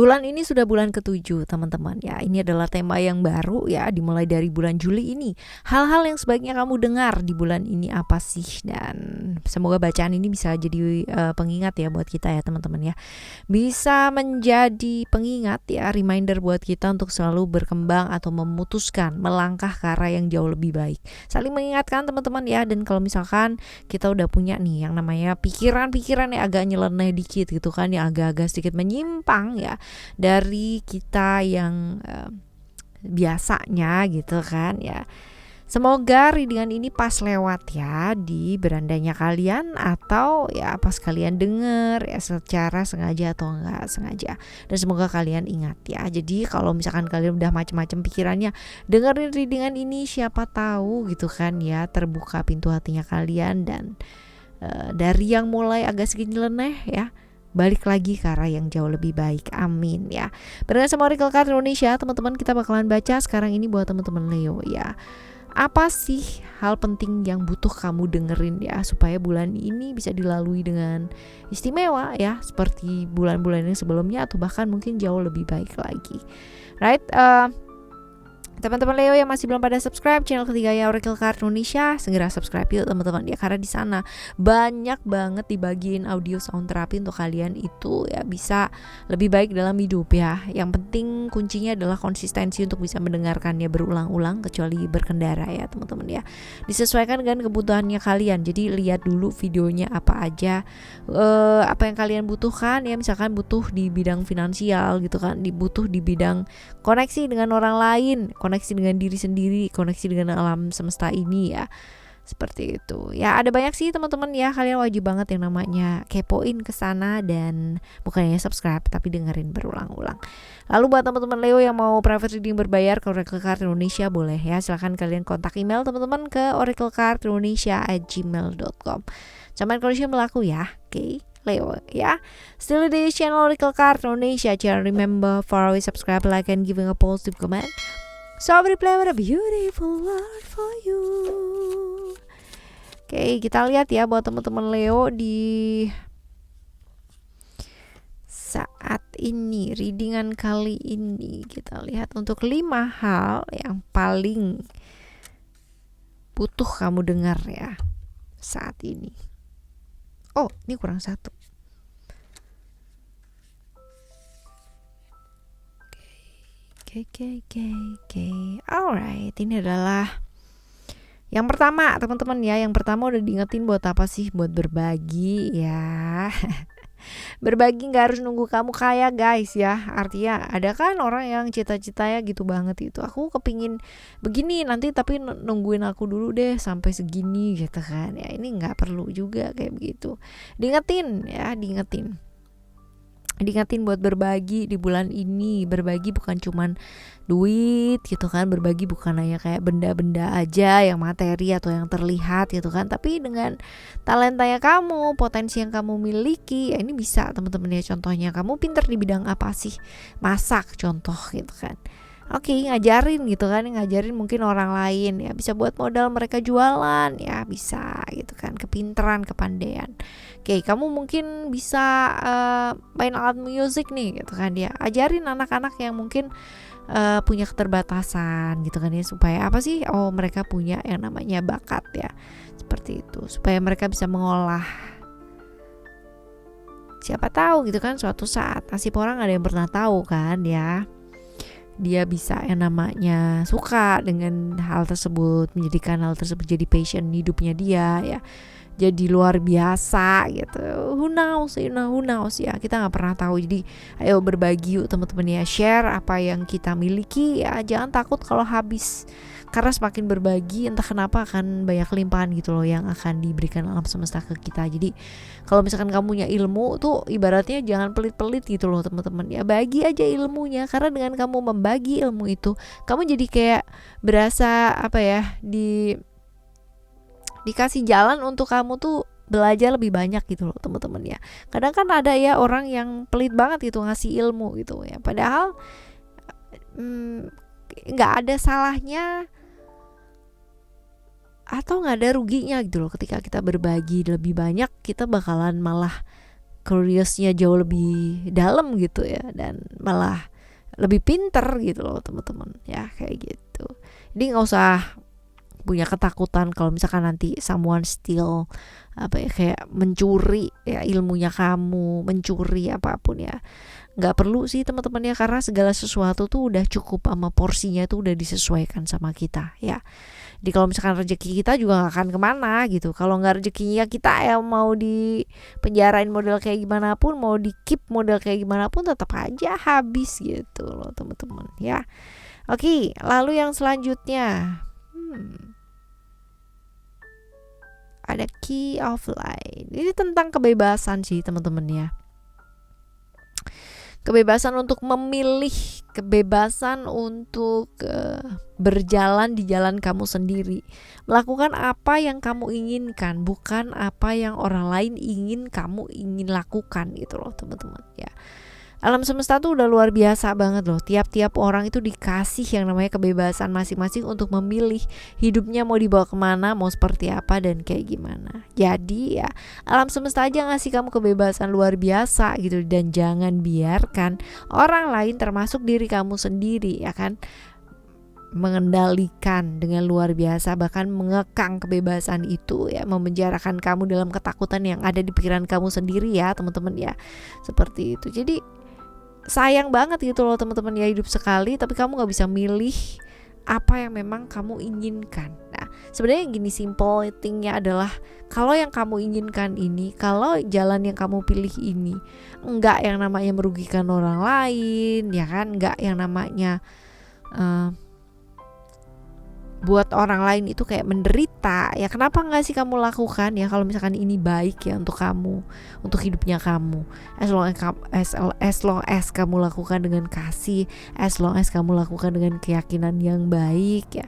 Bulan ini sudah bulan ke-7 teman-teman ya. Ini adalah tema yang baru ya, dimulai dari bulan Juli ini. Hal-hal yang sebaiknya kamu dengar di bulan ini apa sih? Dan semoga bacaan ini bisa jadi pengingat ya buat kita ya teman-teman ya. Bisa menjadi pengingat ya, reminder buat kita untuk selalu berkembang atau memutuskan melangkah ke arah yang jauh lebih baik. Saling mengingatkan teman-teman ya. Dan kalau misalkan kita udah punya nih yang namanya pikiran-pikiran yang agak nyeleneh dikit gitu kan, yang agak-agak sedikit menyimpang ya dari kita yang biasanya gitu kan ya. Semoga readingan ini pas lewat ya di berandanya kalian, atau ya pas kalian denger ya secara sengaja atau enggak sengaja. Dan semoga kalian ingat ya. Jadi kalau misalkan kalian udah macem-macem pikirannya, dengerin readingan ini, siapa tahu gitu kan ya, terbuka pintu hatinya kalian, dan dari yang mulai agak sedikit nyeleneh ya, balik lagi ke arah yang jauh lebih baik. Amin ya. Barengan sama Oracle Card Indonesia, teman-teman, kita bakalan baca sekarang ini buat teman-teman Leo ya. Apa sih hal penting yang butuh kamu dengerin ya, supaya bulan ini bisa dilalui dengan istimewa ya, seperti bulan-bulan yang sebelumnya, atau bahkan mungkin jauh lebih baik lagi. Right? Teman-teman Leo yang masih belum pada subscribe channel ketiga ya Oracle Card Indonesia, segera subscribe yuk teman-teman ya, karena di sana banyak banget dibagiin audio sound terapi untuk kalian itu ya bisa lebih baik dalam hidup ya. Yang penting kuncinya adalah konsistensi untuk bisa mendengarkannya berulang-ulang, kecuali berkendara ya teman-teman ya. Disesuaikan dengan kebutuhannya kalian. Jadi lihat dulu videonya apa aja, apa yang kalian butuhkan ya. Misalkan butuh di bidang finansial gitu kan, dibutuh di bidang koneksi dengan orang lain, koneksi dengan diri sendiri, koneksi dengan alam semesta ini ya. Seperti itu. Ya ada banyak sih teman-teman ya, kalian wajib banget yang namanya kepoin ke sana, dan bukannya subscribe tapi dengerin berulang-ulang. Lalu buat teman-teman Leo yang mau private reading berbayar ke Oracle Card Indonesia, boleh ya, silahkan kalian kontak email teman-teman ke oraclecardindonesia@gmail.com. Sama condition berlaku ya. Oke. Leo ya. Still di channel Oracle Card Indonesia. Jangan remember for always subscribe, like, and giving a positive comment. So I will play with a beautiful world for you. Oke, kita lihat ya buat teman-teman Leo di saat ini, readingan kali ini kita lihat untuk 5 hal yang paling butuh kamu dengar ya saat ini. Oh, ini kurang satu. Oke. Alright, ini adalah yang pertama teman-teman ya. Yang pertama udah diingetin buat apa sih? Buat berbagi ya. Berbagi gak harus nunggu kamu kaya guys ya. Artinya ada kan orang yang cita-citanya gitu banget itu, aku kepingin begini nanti tapi nungguin aku dulu deh sampai segini gitu kan ya. Ini gak perlu juga kayak begitu. Diingetin ya, diingetin buat berbagi di bulan ini. Berbagi bukan cuman duit gitu kan, berbagi bukan hanya kayak benda-benda aja yang materi atau yang terlihat gitu kan, tapi dengan talentanya kamu, potensi yang kamu miliki ya. Ini bisa teman-teman ya, contohnya kamu pinter di bidang apa sih, masak contoh gitu kan. Oke, ngajarin gitu kan, ngajarin mungkin orang lain ya, bisa buat modal mereka jualan ya, bisa gitu kan, kepinteran, kepandaian. Oke, kamu mungkin bisa main alat musik nih gitu kan ya, ajarin anak-anak yang mungkin punya keterbatasan gitu kan ya, supaya apa sih, oh mereka punya yang namanya bakat ya, seperti itu, supaya mereka bisa mengolah. Siapa tahu gitu kan, suatu saat nasib orang ada yang pernah tahu kan ya, dia bisa yang namanya suka dengan hal tersebut, menjadikan hal tersebut jadi passion hidupnya dia ya, jadi luar biasa gitu. Who knows ya, kita nggak pernah tahu. Jadi ayo berbagi yuk teman-teman ya, share apa yang kita miliki ya, jangan takut kalau habis, karena semakin berbagi entah kenapa akan banyak limpahan gitu loh yang akan diberikan alam semesta ke kita. Jadi kalau misalkan kamu punya ilmu tuh ibaratnya jangan pelit-pelit gitu loh teman-teman ya, bagi aja ilmunya, karena dengan kamu membagi ilmu itu kamu jadi kayak berasa apa ya, dikasih jalan untuk kamu tuh belajar lebih banyak gitu loh teman-teman ya. Kadang kan ada ya orang yang pelit banget gitu ngasih ilmu gitu ya, padahal nggak ada salahnya atau nggak ada ruginya gitu loh ketika kita berbagi lebih banyak. Kita bakalan malah curiousnya jauh lebih dalam gitu ya, dan malah lebih pinter gitu loh teman-teman ya, kayak gitu. Jadi nggak usah punya ketakutan kalau misalkan nanti someone steal kayak mencuri ya ilmunya kamu, mencuri apapun ya. Nggak perlu sih teman-teman ya, karena segala sesuatu tuh udah cukup sama porsinya tuh udah disesuaikan sama kita ya. Jadi kalau misalkan rezeki kita juga gak akan kemana gitu. Kalau nggak rezekinya kita ya mau di penjarain model kayak gimana pun, mau di keep model kayak gimana pun, tetap aja habis gitu loh teman-teman ya. Oke, lalu yang selanjutnya ada key of light. Ini tentang kebebasan sih teman-teman ya. Kebebasan untuk memilih, kebebasan untuk berjalan di jalan kamu sendiri, melakukan apa yang kamu inginkan, bukan apa yang orang lain ingin kamu lakukan gitu loh teman-teman ya. Alam semesta tuh udah luar biasa banget loh. Tiap-tiap orang itu dikasih yang namanya kebebasan masing-masing untuk memilih hidupnya mau dibawa kemana, mau seperti apa dan kayak gimana. Jadi ya alam semesta aja ngasih kamu kebebasan luar biasa gitu. Dan jangan biarkan orang lain termasuk diri kamu sendiri ya kan, mengendalikan dengan luar biasa, bahkan mengekang kebebasan itu ya, memenjarakan kamu dalam ketakutan yang ada di pikiran kamu sendiri ya teman-teman ya. Seperti itu. Jadi sayang banget gitu loh teman-teman ya, hidup sekali tapi kamu gak bisa milih apa yang memang kamu inginkan. Nah sebenarnya gini, simple thingnya adalah kalau yang kamu inginkan ini, kalau jalan yang kamu pilih ini enggak yang namanya merugikan orang lain ya kan, enggak yang namanya buat orang lain itu kayak menderita ya, kenapa nggak sih kamu lakukan ya, kalau misalkan ini baik ya untuk kamu, untuk hidupnya kamu, as long as kamu lakukan dengan kasih, as long as kamu lakukan dengan keyakinan yang baik ya,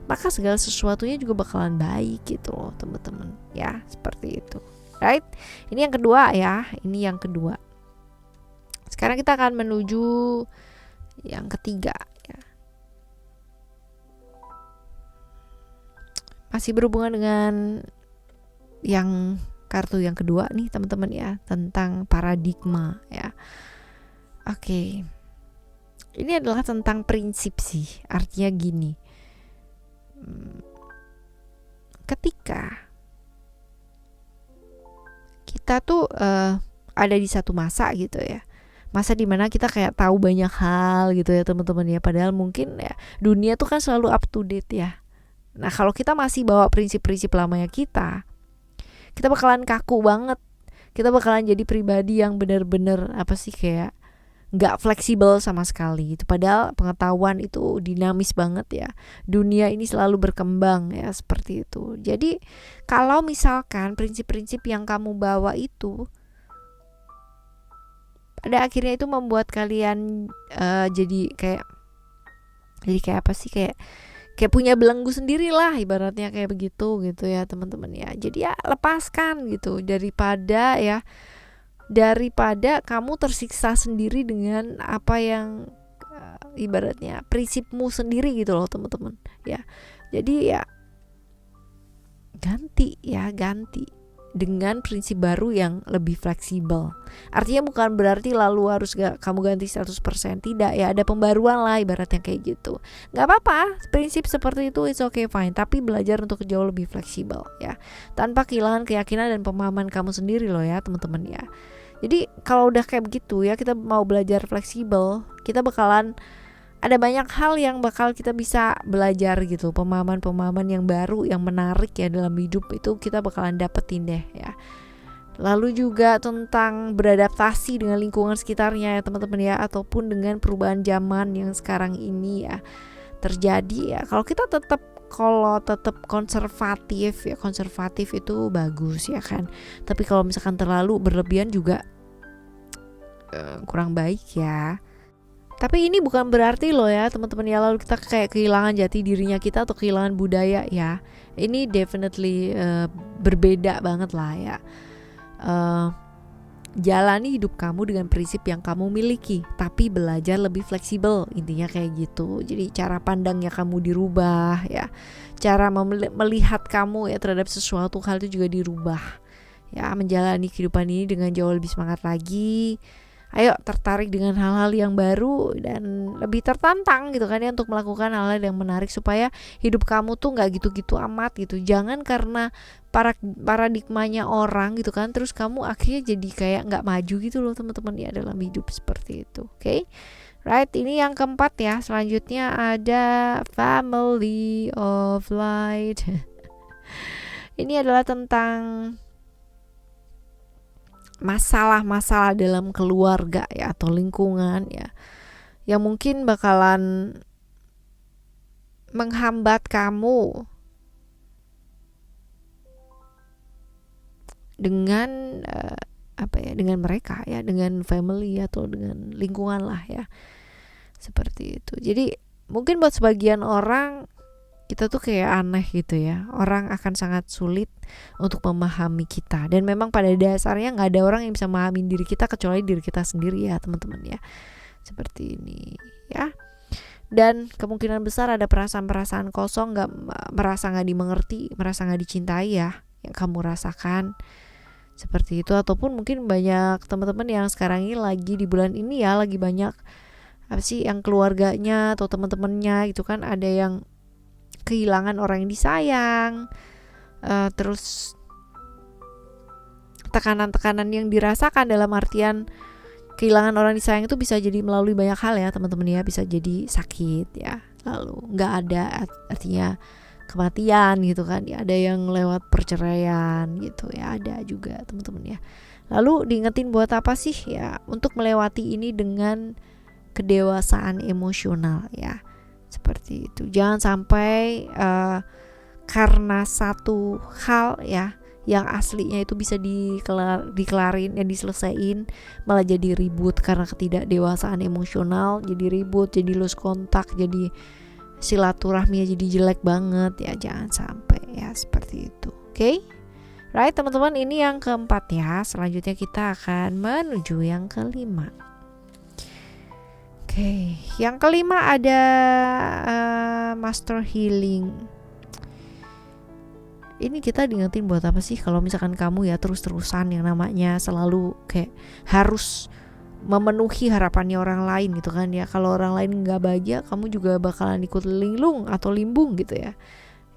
maka segala sesuatunya juga bakalan baik gitu loh teman-teman ya, seperti itu, right? Ini yang kedua ya, ini yang kedua. Sekarang kita akan menuju yang ketiga. Masih berhubungan dengan yang kartu yang kedua nih teman-teman ya, tentang paradigma ya. Oke. Ini adalah tentang prinsip sih. Artinya gini. Ketika kita tuh ada di satu masa gitu ya, masa dimana kita kayak tahu banyak hal gitu ya teman-teman ya, padahal mungkin ya dunia tuh kan selalu up to date ya. Nah kalau kita masih bawa prinsip-prinsip lamanya kita bakalan kaku banget. Kita bakalan jadi pribadi yang benar-benar kayak gak fleksibel sama sekali gitu. Padahal pengetahuan itu dinamis banget ya. Dunia ini selalu berkembang ya, seperti itu. Jadi kalau misalkan prinsip-prinsip yang kamu bawa itu pada akhirnya itu membuat kalian jadi kayak kayak punya belenggu sendiri lah, ibaratnya kayak begitu gitu ya teman-teman ya. Jadi ya lepaskan gitu, daripada kamu tersiksa sendiri dengan apa yang ibaratnya prinsipmu sendiri gitu loh teman-teman ya. Jadi ya ganti dengan prinsip baru yang lebih fleksibel. Artinya bukan berarti lalu harus kamu ganti 100%, tidak ya, ada pembaruan lah ibaratnya kayak gitu. Gak apa-apa, prinsip seperti itu it's okay fine, tapi belajar untuk jauh lebih fleksibel ya, tanpa kehilangan keyakinan dan pemahaman kamu sendiri loh ya teman-teman ya. Jadi kalau udah kayak begitu ya, kita mau belajar fleksibel, kita bakalan ada banyak hal yang bakal kita bisa belajar gitu, pemahaman-pemahaman yang baru, yang menarik ya dalam hidup itu kita bakalan dapetin deh ya. Lalu juga tentang beradaptasi dengan lingkungan sekitarnya ya teman-teman ya, ataupun dengan perubahan zaman yang sekarang ini ya terjadi ya. Kalau tetap konservatif itu bagus ya kan. Tapi kalau misalkan terlalu berlebihan juga kurang baik ya. Tapi ini bukan berarti loh ya teman-teman ya, lalu kita kayak kehilangan jati dirinya kita atau kehilangan budaya ya. Ini definitely berbeda banget lah ya. Jalani hidup kamu dengan prinsip yang kamu miliki, tapi belajar lebih fleksibel, intinya kayak gitu. Jadi cara pandangnya kamu dirubah ya, cara melihat kamu ya terhadap sesuatu hal itu juga dirubah ya, menjalani kehidupan ini dengan jauh lebih semangat lagi. Ayo tertarik dengan hal-hal yang baru dan lebih tertantang gitu kan ya, untuk melakukan hal-hal yang menarik supaya hidup kamu tuh nggak gitu-gitu amat gitu. Jangan karena paradigmanya orang gitu kan, terus kamu akhirnya jadi kayak nggak maju gitu loh teman-teman ya dalam hidup seperti itu. Oke? Right, ini yang keempat ya. Selanjutnya ada Family of Light. Ini adalah tentang masalah-masalah dalam keluarga ya, atau lingkungan ya, yang mungkin bakalan menghambat kamu dengan dengan mereka ya, dengan family atau dengan lingkungan lah ya, seperti itu. Jadi mungkin buat sebagian orang kita tuh kayak aneh gitu ya, orang akan sangat sulit untuk memahami kita, dan memang pada dasarnya nggak ada orang yang bisa memahami diri kita kecuali diri kita sendiri ya teman-teman ya, seperti ini ya. Dan kemungkinan besar ada perasaan-perasaan kosong, merasa nggak dimengerti, merasa nggak dicintai ya, yang kamu rasakan seperti itu. Ataupun mungkin banyak teman-teman yang sekarang ini lagi di bulan ini ya, lagi banyak yang keluarganya atau teman-temannya gitu kan, ada yang kehilangan orang yang disayang, terus tekanan-tekanan yang dirasakan dalam artian kehilangan orang disayang itu bisa jadi melalui banyak hal ya teman-teman ya, bisa jadi sakit ya, lalu nggak ada artinya kematian gitu kan ya, ada yang lewat perceraian gitu ya, ada juga teman-teman ya. Lalu diingetin buat apa sih ya, untuk melewati ini dengan kedewasaan emosional ya, seperti itu. Jangan sampai karena satu hal ya yang aslinya itu bisa dikelarin ya, diselesain, malah jadi ribut karena ketidakdewasaan emosional, jadi ribut, jadi lose kontak, jadi silaturahminya jadi jelek banget ya. Jangan sampai ya, seperti itu. Oke? Right teman-teman, ini yang keempat ya. Selanjutnya kita akan menuju yang kelima. Oke, yang kelima ada master healing. Ini kita diingetin buat apa sih kalau misalkan kamu ya terus-terusan yang namanya selalu kayak harus memenuhi harapannya orang lain gitu kan ya. Kalau orang lain nggak bahagia, kamu juga bakalan ikut linglung atau limbung gitu ya.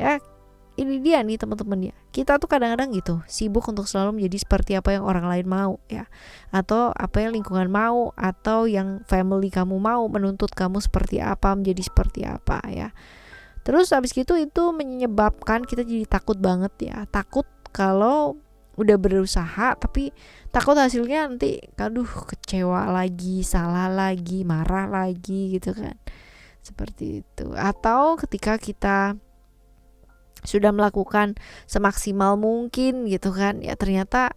Ya, ini dia nih teman-teman ya. Kita tuh kadang-kadang gitu sibuk untuk selalu menjadi seperti apa yang orang lain mau ya, atau apa yang lingkungan mau, atau yang family kamu mau, menuntut kamu seperti apa, menjadi seperti apa ya. Terus habis gitu itu menyebabkan kita jadi takut banget ya, takut kalau udah berusaha tapi takut hasilnya nanti kecewa lagi, salah lagi, marah lagi gitu kan, seperti itu. Atau ketika kita sudah melakukan semaksimal mungkin gitu kan ya, ternyata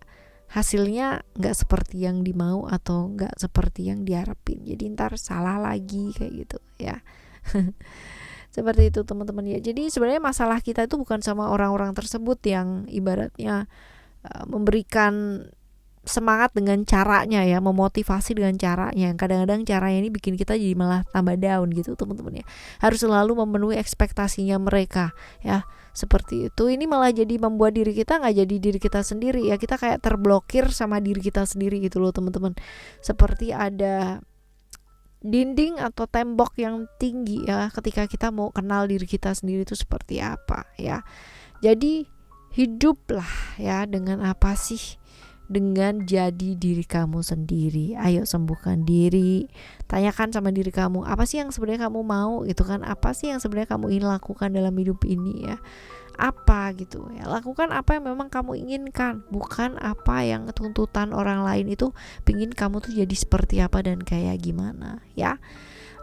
hasilnya nggak seperti yang dimau atau nggak seperti yang diharapin, jadi ntar salah lagi kayak gitu ya. Seperti itu teman-teman ya. Jadi sebenarnya masalah kita itu bukan sama orang-orang tersebut yang ibaratnya memberikan semangat dengan caranya ya, memotivasi dengan caranya, yang kadang-kadang caranya ini bikin kita jadi malah tambah down gitu teman-teman ya. Harus selalu memenuhi ekspektasinya mereka ya, seperti itu. Ini malah jadi membuat diri kita nggak jadi diri kita sendiri ya, kita kayak terblokir sama diri kita sendiri gitu loh teman-teman. Seperti ada dinding atau tembok yang tinggi ya, ketika kita mau kenal diri kita sendiri itu seperti apa ya. Jadi hiduplah ya dengan apa sih, dengan jadi diri kamu sendiri. Ayo sembuhkan diri, tanyakan sama diri kamu, apa sih yang sebenarnya kamu mau gitu kan, apa sih yang sebenarnya kamu ingin lakukan dalam hidup ini ya, apa gitu ya. Lakukan apa yang memang kamu inginkan, bukan apa yang tuntutan orang lain itu pingin kamu tuh jadi seperti apa dan kayak gimana ya.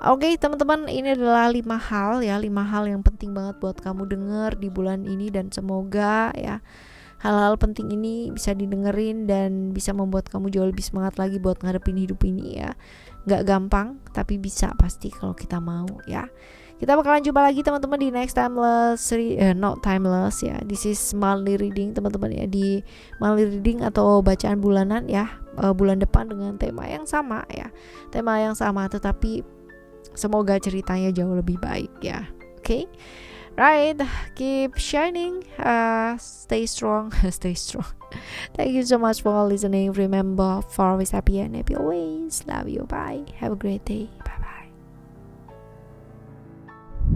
Oke teman-teman, ini adalah 5 hal ya, 5 hal yang penting banget buat kamu dengar di bulan ini, dan semoga ya hal-hal penting ini bisa didengerin dan bisa membuat kamu jauh lebih semangat lagi buat ngadepin hidup ini ya. Gak gampang, tapi bisa pasti kalau kita mau ya. Kita bakalan jumpa lagi teman-teman di next timeless, not timeless ya. This is monthly reading teman-teman ya, di monthly reading atau bacaan bulanan ya, bulan depan dengan tema yang sama ya. Tema yang sama, tetapi semoga ceritanya jauh lebih baik ya. Oke. Right, keep shining, stay strong, stay strong. Thank you so much for listening. Remember, for always happy and happy always. Love you. Bye. Have a great day. Bye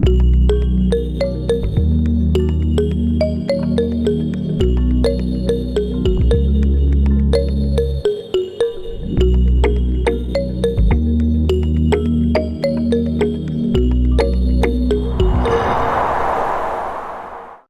bye.